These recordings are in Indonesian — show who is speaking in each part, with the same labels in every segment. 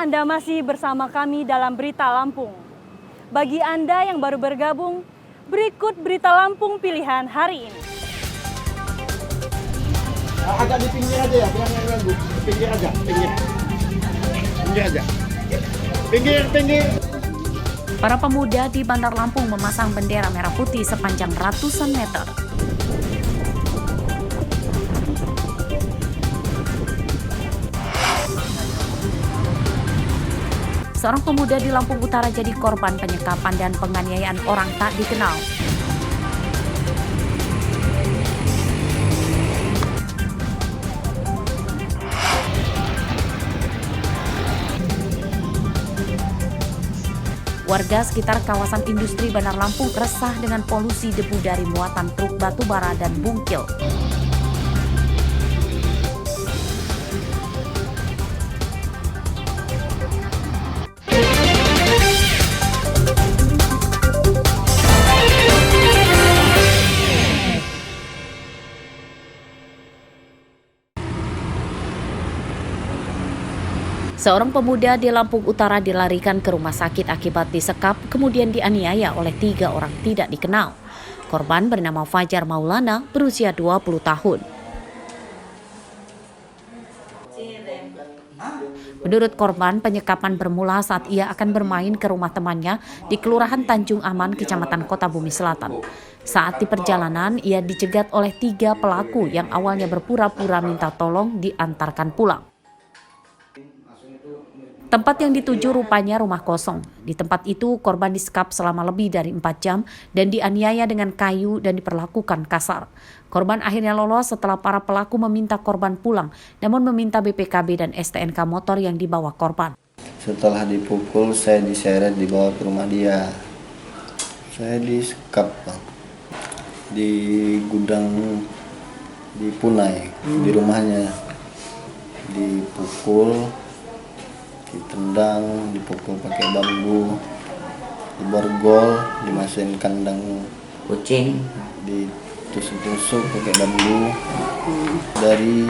Speaker 1: Anda masih bersama kami dalam Berita Lampung. Bagi Anda yang baru bergabung, berikut Berita Lampung pilihan hari ini.
Speaker 2: Agak di pinggir aja ya, jangan ganggu. Pinggir aja, pinggir. Pinggir aja. Pinggir.
Speaker 3: Para pemuda di Bandar Lampung memasang bendera merah putih sepanjang ratusan meter. Seorang pemuda di Lampung Utara jadi korban penyekapan dan penganiayaan orang tak dikenal. Warga sekitar kawasan industri Bandar Lampung resah dengan polusi debu dari muatan truk batu bara dan bungkil. Seorang pemuda di Lampung Utara dilarikan ke rumah sakit akibat disekap, kemudian dianiaya oleh 3 orang tidak dikenal. Korban bernama Fajar Maulana, berusia 20 tahun. Menurut korban, penyekapan bermula saat ia akan bermain ke rumah temannya di Kelurahan Tanjung Aman, Kecamatan Kota Bumi Selatan. Saat di perjalanan, ia dicegat oleh 3 pelaku yang awalnya berpura-pura minta tolong diantarkan pulang. Tempat yang dituju rupanya rumah kosong. Di tempat itu, korban disekap selama lebih dari 4 jam dan dianiaya dengan kayu dan diperlakukan kasar. Korban akhirnya lolos setelah para pelaku meminta korban pulang, namun meminta BPKB dan STNK motor yang dibawa korban.
Speaker 4: Setelah dipukul, saya diseret dibawa ke rumah dia. Saya disekap, Bang. Di gudang di Punai, di rumahnya. Dipukul, ditendang, dipukul pakai bambu, diborgol, dimasukin kandang kucing, ditusuk-tusuk pakai bambu. Dari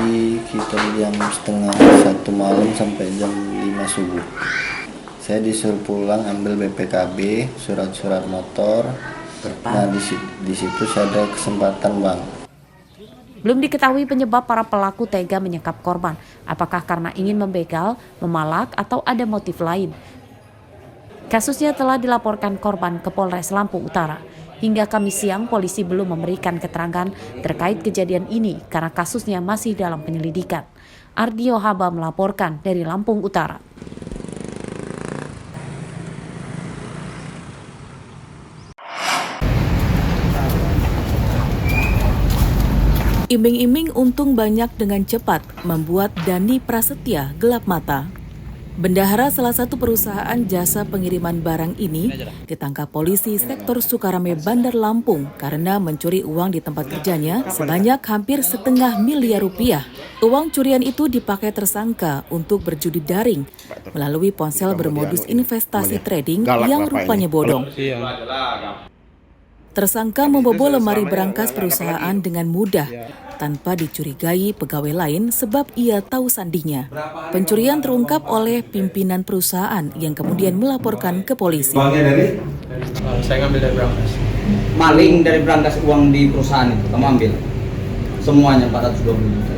Speaker 4: kita jam setengah 1 malam sampai jam 5 subuh. Saya disuruh pulang ambil BPKB, surat-surat motor. Nah di situ saya ada kesempatan, Bang.
Speaker 3: Belum diketahui penyebab para pelaku tega menyekap korban, apakah karena ingin membegal, memalak, atau ada motif lain. Kasusnya telah dilaporkan korban ke Polres Lampung Utara. Hingga Kamis siang, polisi belum memberikan keterangan terkait kejadian ini karena kasusnya masih dalam penyelidikan. Ardio Haba melaporkan dari Lampung Utara.
Speaker 5: Iming-iming untung banyak dengan cepat membuat Dani Prasetya gelap mata. Bendahara salah satu perusahaan jasa pengiriman barang ini ditangkap polisi sektor Sukarame Bandar Lampung karena mencuri uang di tempat kerjanya sebanyak hampir setengah miliar rupiah. Uang curian itu dipakai tersangka untuk berjudi daring melalui ponsel bermodus investasi trading yang rupanya bodong. Tersangka membobol lemari berangkas perusahaan dengan mudah tanpa dicurigai pegawai lain sebab ia tahu sandinya. Pencurian terungkap oleh pimpinan perusahaan yang kemudian melaporkan ke polisi.
Speaker 6: Uangnya dari?
Speaker 7: Saya ngambil dari berangkas.
Speaker 6: Maling dari berangkas uang di perusahaan itu kamu ambil? Semuanya 420 juta.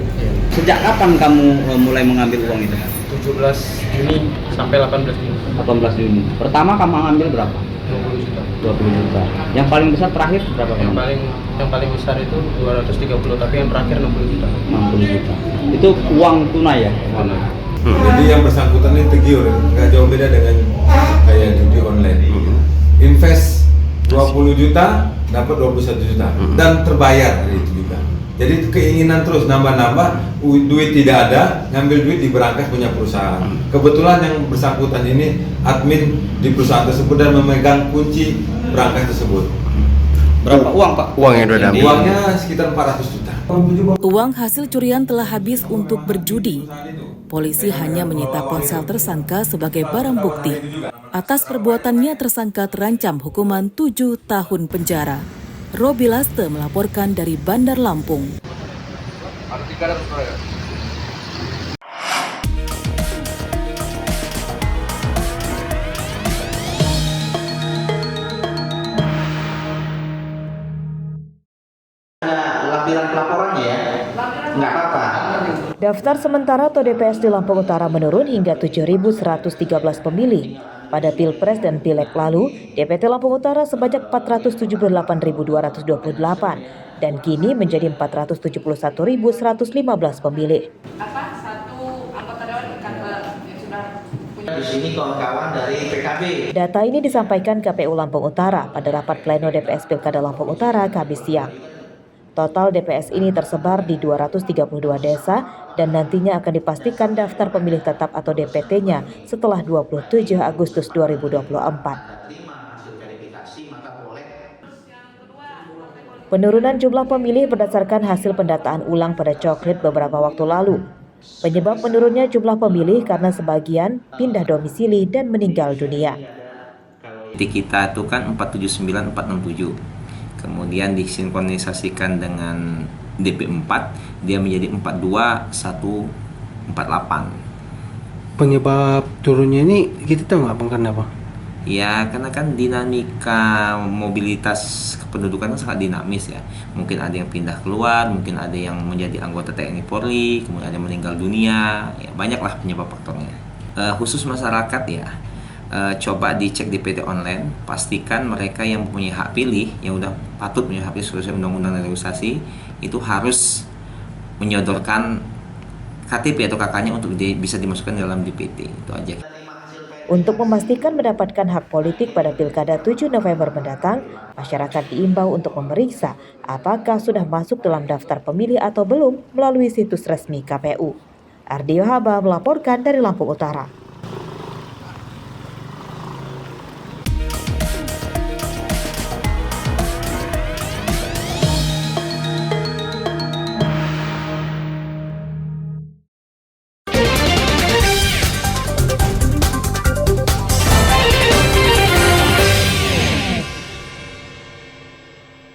Speaker 6: Sejak kapan kamu mulai mengambil uang itu?
Speaker 7: 17 Juni sampai 18 Juni.
Speaker 6: 18 Juni. Pertama kamu ambil berapa?
Speaker 7: 20 juta.
Speaker 6: 20 juta. Yang paling besar terakhir berapa?
Speaker 7: Yang paling besar itu 230, tapi yang terakhir 60 juta.
Speaker 6: 60 juta. Itu uang tunai ya?
Speaker 8: Jadi yang bersangkutan ini tergiur, nggak jauh beda dengan kayak judi online. Invest 20 juta, dapat 21 juta dan terbayar itu juga. Jadi keinginan terus nambah-nambah, duit tidak ada, ngambil duit di berangkas punya perusahaan. Kebetulan yang bersangkutan ini admin di perusahaan tersebut dan memegang kunci berangkas tersebut.
Speaker 6: Berapa uang, Pak?
Speaker 8: Uangnya udah ada. Uangnya sekitar 400 juta.
Speaker 5: Uang hasil curian telah habis untuk berjudi. Polisi hanya menyita ponsel tersangka sebagai barang bukti. Atas perbuatannya tersangka terancam hukuman 7 tahun penjara. Robi Laste melaporkan dari Bandar Lampung.
Speaker 9: lampiran pelaporannya ya? Nggak apa-apa.
Speaker 10: Daftar sementara atau DPS di Lampung Utara menurun hingga 7.113 pemilih. Pada Pilpres dan Pileg lalu, DPT Lampung Utara sebanyak 478.228 dan kini menjadi 471.115 pemilih.
Speaker 9: Di sini kawan-kawan dari PKB.
Speaker 10: Data ini disampaikan KPU Lampung Utara pada rapat pleno DPS Pilkada Lampung Utara Kamis siang. Total DPS ini tersebar di 232 desa dan nantinya akan dipastikan daftar pemilih tetap atau DPT-nya setelah 27 Agustus 2024. Penurunan jumlah pemilih berdasarkan hasil pendataan ulang pada Coklit beberapa waktu lalu. Penyebab menurunnya jumlah pemilih karena sebagian pindah domisili dan meninggal dunia.
Speaker 11: Di kita itu kan 479, 467. Kemudian disinkronisasikan dengan DP4, dia menjadi 42148.
Speaker 12: Penyebab turunnya ini kita tahu nggak karena apa?
Speaker 11: Ya, karena kan dinamika mobilitas kependudukan sangat dinamis ya. Mungkin ada yang pindah keluar, mungkin ada yang menjadi anggota TNI Polri, kemudian ada yang meninggal dunia. Ya, banyaklah penyebab faktornya. Khusus masyarakat ya, coba dicek di DPT online, pastikan mereka yang punya hak pilih, yang udah patut punya hak pilih sesuai undang-undang legislasi, itu harus menyodorkan KTP atau KK-nya untuk bisa dimasukkan dalam DPT. Itu aja.
Speaker 10: Untuk memastikan mendapatkan hak politik pada Pilkada 7 November mendatang, masyarakat diimbau untuk memeriksa apakah sudah masuk dalam daftar pemilih atau belum melalui situs resmi KPU. Ardio Haba melaporkan dari Lampung Utara.